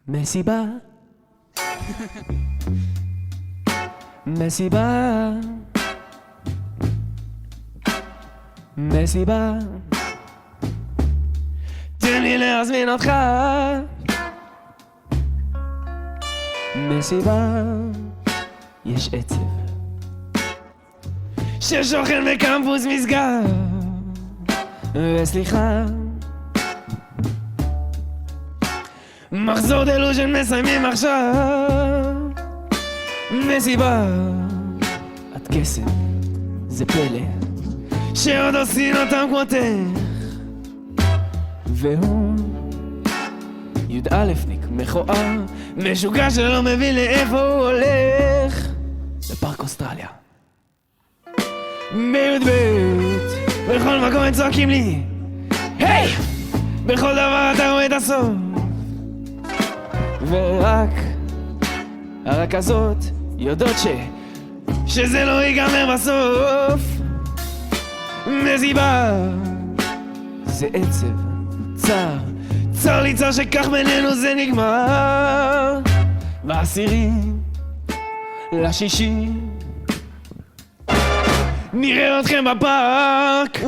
מסיבה מסיבה מסיבה תן לי להזמין אותך מסיבה יש עצב ששוכן בקמפוס מסגר וסליחה מחזור דלוז'ן מסיימים עכשיו מסיבה את קסם זה פלא שעוד עושים אותם כמותך והוא י"א-ניק מכוער משוגע שלא מבין לאיפה הוא הולך בפארק אוסטרליה בי"ב בכל מקום הם צועקים לי היי! בכל דבר אתה רואה את הסוף ורק הרכזות יודעות שזה לא ייגמר בסוף מסיבה זה עצב, צער, צר לי צר שכך בינינו זה נגמר ב10/6 נראה אתכם בפארק